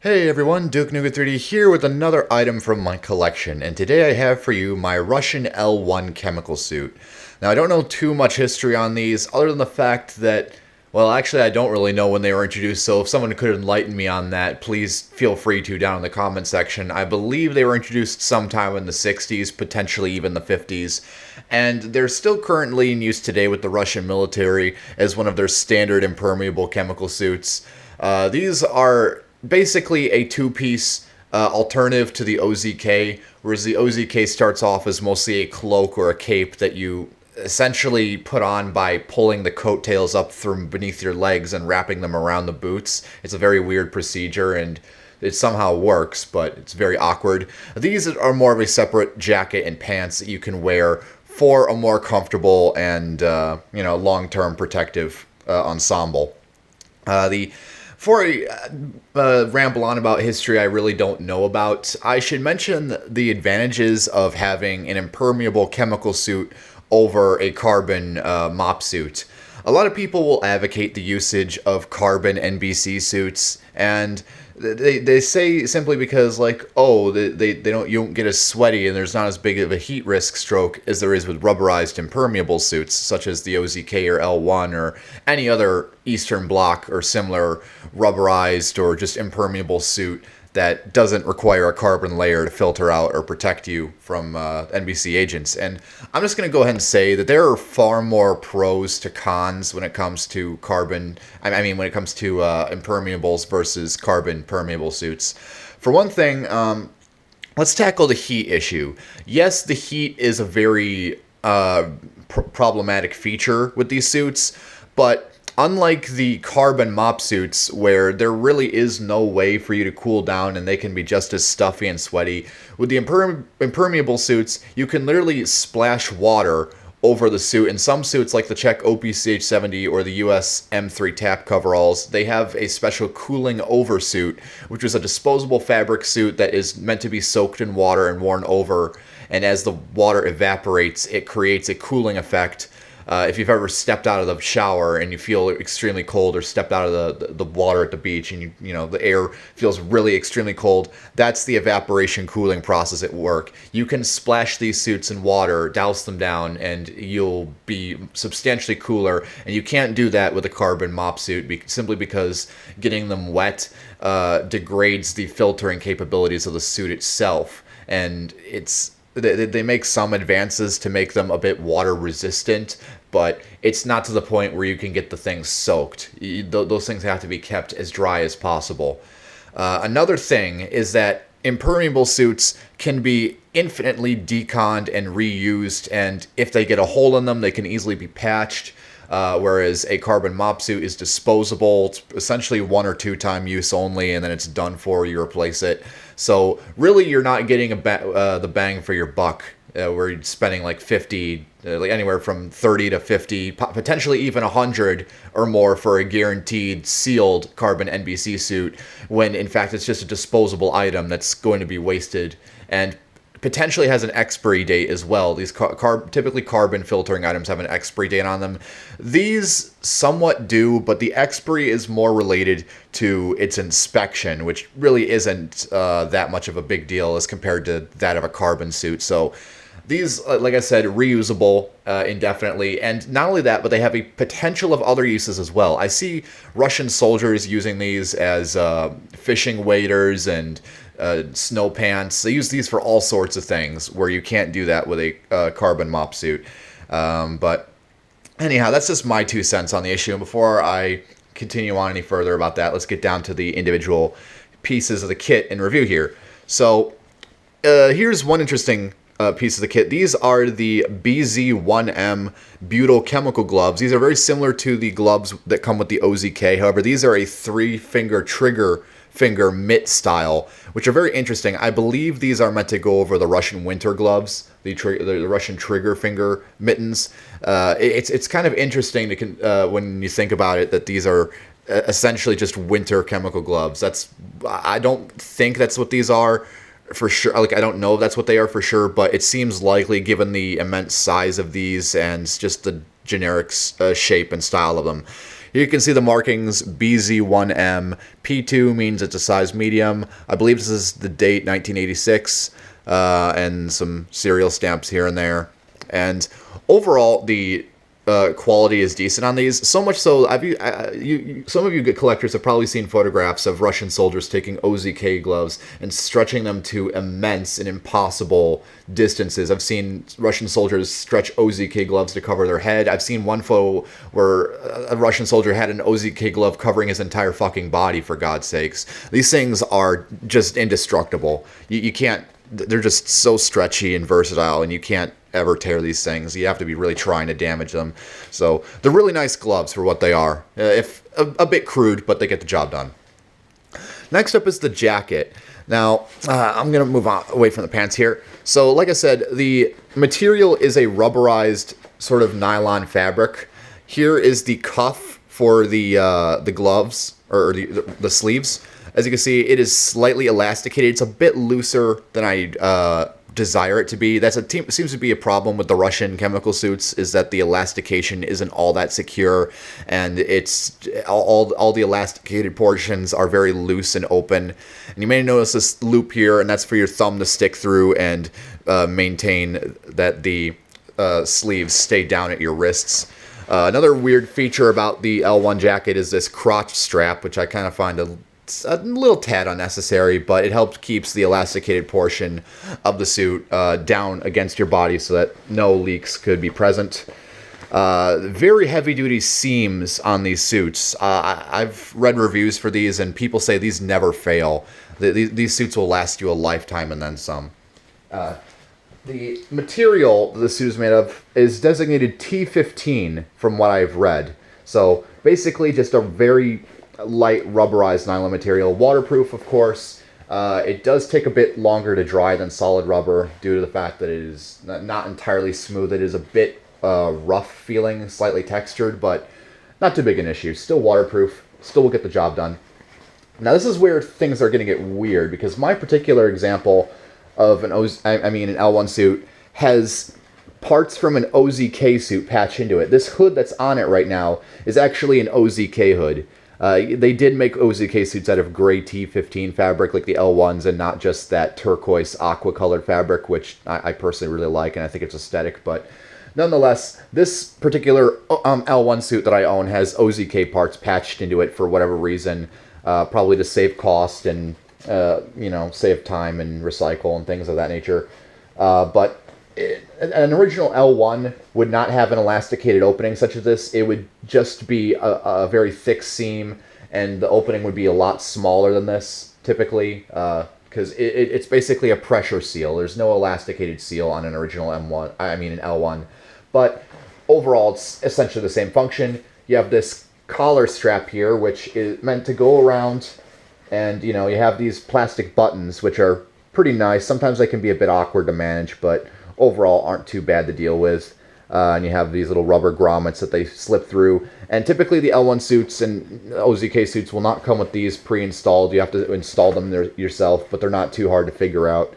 Hey everyone, Duke Nougat 3D here with another item from my collection, and today I have for you my Russian L-1 chemical suit. Now I don't know too much history on these, other than the fact that, well actually I don't really know when they were introduced, so if someone could enlighten me on that, please feel free to down in the comment section. I believe they were introduced sometime in the 60s, potentially even the 50s, and they're still currently in use today with the Russian military as one of their standard impermeable chemical suits. These are basically a two-piece alternative to the OZK, whereas the OZK starts off as mostly a cloak or a cape that you essentially put on by pulling the coattails up from beneath your legs and wrapping them around the boots. It's a very weird procedure, and it somehow works, but it's very awkward. These are more of a separate jacket and pants that you can wear for a more comfortable and long-term protective ensemble. Before I ramble on about history I really don't know about, I should mention the advantages of having an impermeable chemical suit over a carbon mopp suit. A lot of people will advocate the usage of carbon NBC suits, and they say simply because, like, oh, you don't get as sweaty and there's not as big of a heat risk stroke as there is with rubberized impermeable suits such as the OZK or L1 or any other Eastern Bloc or similar rubberized or just impermeable suit that doesn't require a carbon layer to filter out or protect you from NBC agents. And I'm just going to go ahead and say that there are far more pros to cons when it comes to carbon, when it comes to impermeables versus carbon permeable suits. For one thing, let's tackle the heat issue. Yes, the heat is a very problematic feature with these suits, but unlike the carbon mopp suits, where there really is no way for you to cool down and they can be just as stuffy and sweaty, with the impermeable suits, you can literally splash water over the suit. In some suits, like the Czech OPCH-70 or the US M3 TAP coveralls, they have a special cooling over suit, which is a disposable fabric suit that is meant to be soaked in water and worn over, and as the water evaporates, it creates a cooling effect. If you've ever stepped out of the shower and you feel extremely cold, or stepped out of the water at the beach and the air feels really extremely cold, that's the evaporation cooling process at work. You can splash these suits in water, douse them down, and you'll be substantially cooler. And you can't do that with a carbon mopp suit simply because getting them wet degrades the filtering capabilities of the suit itself. And they make some advances to make them a bit water resistant, but it's not to the point where you can get the things soaked. Those things have to be kept as dry as possible. Another thing is that impermeable suits can be infinitely deconned and reused, and if they get a hole in them, they can easily be patched. Whereas a carbon mopp suit is disposable. It's essentially 1 or 2 time use only, and then it's done for. You replace it. So really, you're not getting the bang for your buck, where you're spending like 50, like anywhere from 30 to 50, potentially even 100 or more for a guaranteed sealed carbon NBC suit, when in fact it's just a disposable item that's going to be wasted and potentially has an expiry date as well. These typically carbon filtering items have an expiry date on them. These somewhat do, but the expiry is more related to its inspection, which really isn't that much of a big deal as compared to that of a carbon suit. So these, like I said, reusable indefinitely, and not only that, but they have a potential of other uses as well. I see Russian soldiers using these as fishing waders and snow pants. They use these for all sorts of things where you can't do that with a carbon mopp suit. But anyhow, that's just my 2 cents on the issue. And before I continue on any further about that, let's get down to the individual pieces of the kit in review here. So here's one interesting piece of the kit. These are the BZ-1M butyl chemical gloves. These are very similar to the gloves that come with the OZK. However, these are a 3-finger trigger finger mitt style, which are very interesting. I believe these are meant to go over the Russian winter gloves, the Russian trigger finger mittens. It's kind of interesting when you think about it, that these are essentially just winter chemical gloves. I don't think that's what these are for sure. Like, I don't know if that's what they are for sure, but it seems likely given the immense size of these and just the generic shape and style of them. Here you can see the markings BZ1M. P2 means it's a size medium. I believe this is the date, 1986, and some serial stamps here and there. And overall, the quality is decent on these. So much so, some of you good collectors have probably seen photographs of Russian soldiers taking OZK gloves and stretching them to immense and impossible distances. I've seen Russian soldiers stretch OZK gloves to cover their head. I've seen one photo where a Russian soldier had an OZK glove covering his entire fucking body, for God's sakes. These things are just indestructible. You can't, they're just so stretchy and versatile, and you can't ever tear these things. You have to be really trying to damage them. So they're really nice gloves for what they are. If a bit crude, but they get the job done. Next up is the jacket. Now, I'm going to move on away from the pants here. So like I said, the material is a rubberized sort of nylon fabric. Here is the cuff for the gloves, or the sleeves. As you can see, it is slightly elasticated. It's a bit looser than I desire it to be. Seems to be a problem with the Russian chemical suits, is that the elastication isn't all that secure, and it's all the elasticated portions are very loose and open. And you may notice this loop here, and that's for your thumb to stick through and maintain that the sleeves stay down at your wrists. Another weird feature about the L-1 jacket is this crotch strap, which I kind of find a little tad unnecessary, but it helps keeps the elasticated portion of the suit down against your body so that no leaks could be present. Very heavy-duty seams on these suits. I've read reviews for these, and people say these never fail. These suits will last you a lifetime and then some. The material the suit is made of is designated T15 from what I've read. So basically just a very light rubberized nylon material, waterproof of course. It does take a bit longer to dry than solid rubber due to the fact that it is not entirely smooth. It is a bit rough feeling, slightly textured, but not too big an issue. Still waterproof, still will get the job done. Now this is where things are going to get weird, because my particular example of an L-1 suit has parts from an OZK suit patched into it. This hood that's on it right now is actually an OZK hood. They did make OZK suits out of gray T15 fabric like the L1s, and not just that turquoise aqua colored fabric, which I personally really like, and I think it's aesthetic. But nonetheless, this particular L1 suit that I own has OZK parts patched into it for whatever reason, probably to save cost and save time and recycle and things of that nature. But an original L1 would not have an elasticated opening such as this. It would just be a very thick seam, and the opening would be a lot smaller than this, typically, because it's basically a pressure seal. There's no elasticated seal on an original an L1. But overall, it's essentially the same function. You have this collar strap here, which is meant to go around, and, you have these plastic buttons, which are pretty nice. Sometimes they can be a bit awkward to manage, but overall aren't too bad to deal with. And you have these little rubber grommets that they slip through. And typically the L1 suits and OZK suits will not come with these pre-installed. You have to install them yourself, but they're not too hard to figure out.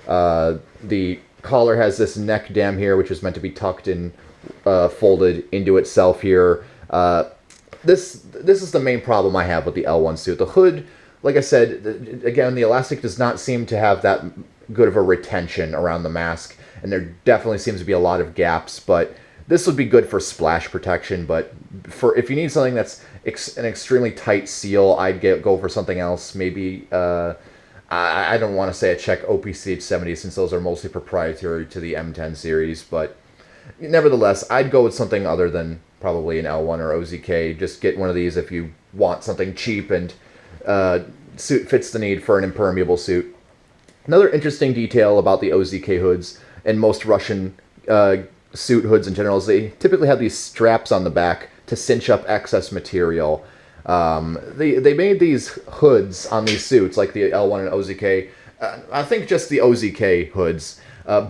The collar has this neck dam here, which is meant to be tucked and folded into itself here. This is the main problem I have with the L1 suit. The hood, like I said, again, the elastic does not seem to have that good of a retention around the mask, and there definitely seems to be a lot of gaps, but this would be good for splash protection. But if you need something that's an extremely tight seal, I'd go for something else. Maybe, I don't want to say a Czech OPCH-70, since those are mostly proprietary to the M10 series, but nevertheless, I'd go with something other than probably an L1 or OZK. Just get one of these if you want something cheap and suit fits the need for an impermeable suit. Another interesting detail about the OZK hoods and most Russian suit hoods in general is they typically have these straps on the back to cinch up excess material. They made these hoods on these suits, like the L1 and OZK, I think just the OZK hoods,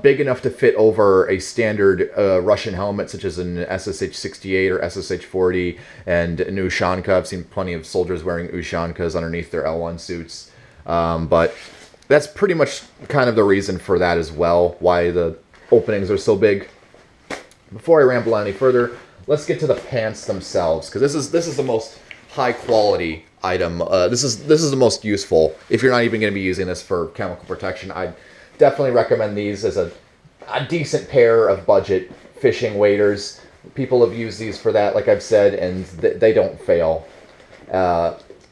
big enough to fit over a standard Russian helmet, such as an SSH-68 or SSH-40 and an Ushanka. I've seen plenty of soldiers wearing Ushankas underneath their L1 suits. But that's pretty much kind of the reason for that as well, why the openings are so big. Before I ramble on any further, let's get to the pants themselves, because this is the most high quality item. This is the most useful. If you're not even going to be using this for chemical protection, I definitely recommend these as a decent pair of budget fishing waders. People have used these for that, like I've said, and they don't fail.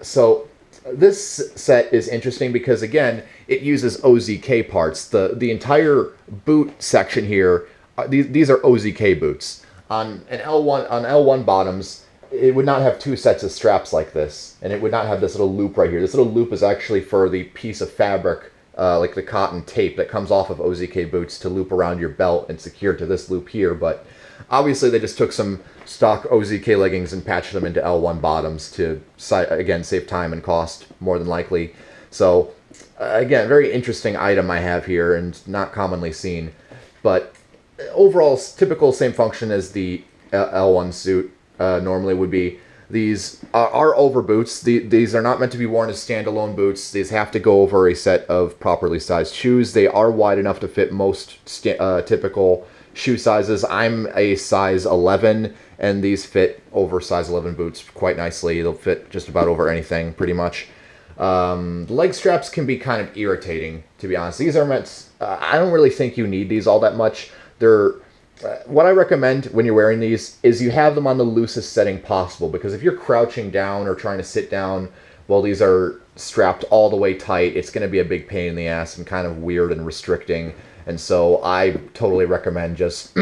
So this set is interesting because, again, it uses OZK parts. The entire boot section here, these are OZK boots. On L1 bottoms, it would not have two sets of straps like this, and it would not have this little loop right here. This little loop is actually for the piece of fabric, like the cotton tape that comes off of OZK boots to loop around your belt and secure to this loop here, but obviously they just took some stock OZK leggings and patched them into L1 bottoms to, again, save time and cost, more than likely. So, again, very interesting item I have here and not commonly seen. But overall, typical same function as the L1 suit normally would be. These are over boots. These are not meant to be worn as standalone boots. These have to go over a set of properly sized shoes. They are wide enough to fit most typical shoe sizes. I'm a size 11, and these fit over size 11 boots quite nicely. They'll fit just about over anything, pretty much. Leg straps can be kind of irritating, to be honest. These are meant... I don't really think you need these all that much. They're... what I recommend when you're wearing these is you have them on the loosest setting possible, because if you're crouching down or trying to sit down while these are strapped all the way tight, it's going to be a big pain in the ass and kind of weird and restricting. And so I totally recommend just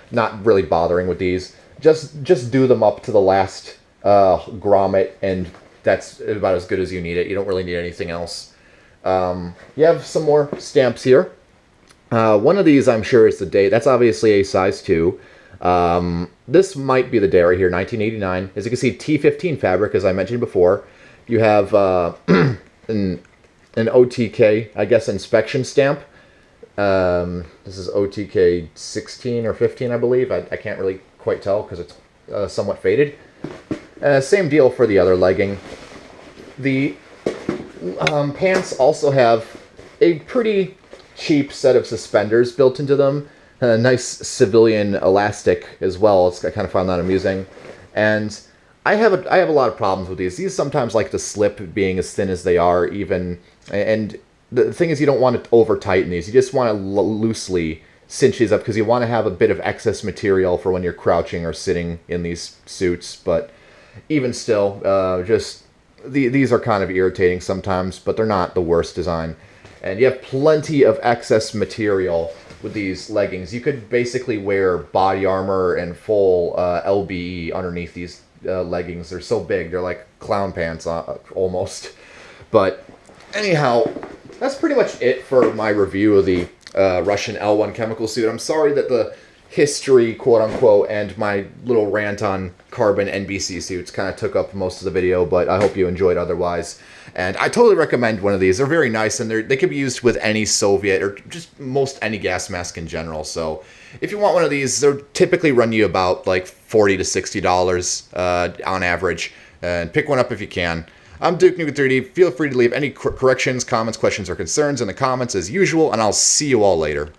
not really bothering with these. Just do them up to the last grommet, and that's about as good as you need it. You don't really need anything else. You have some more stamps here. One of these, I'm sure, is the date. That's obviously a size 2. This might be the date right here, 1989. As you can see, T15 fabric, as I mentioned before. You have an OTK, I guess, inspection stamp. This is OTK 16 or 15, I believe. I can't really quite tell because it's somewhat faded. Same deal for the other legging. The pants also have a pretty cheap set of suspenders built into them. A nice civilian elastic as well. I kind of found that amusing. And I have a lot of problems with these. These sometimes like to slip, being as thin as they are, even. And the thing is, you don't want to over tighten these. You just want to loosely cinch these up, because you want to have a bit of excess material for when you're crouching or sitting in these suits. But even still, these are kind of irritating sometimes, but they're not the worst design. And you have plenty of excess material with these leggings. You could basically wear body armor and full LBE underneath these leggings. They're so big. They're like clown pants almost. But anyhow, that's pretty much it for my review of the Russian L-1 chemical suit. I'm sorry that the history, quote-unquote, and my little rant on carbon NBC suits kind of took up most of the video, but I hope you enjoyed otherwise. And I totally recommend one of these. They're very nice, and they can be used with any Soviet or just most any gas mask in general. So if you want one of these, they'll typically run you about like $40 to $60 on average. And pick one up if you can. I'm Duke Nuke 3D. Feel free to leave any corrections, comments, questions, or concerns in the comments as usual, and I'll see you all later.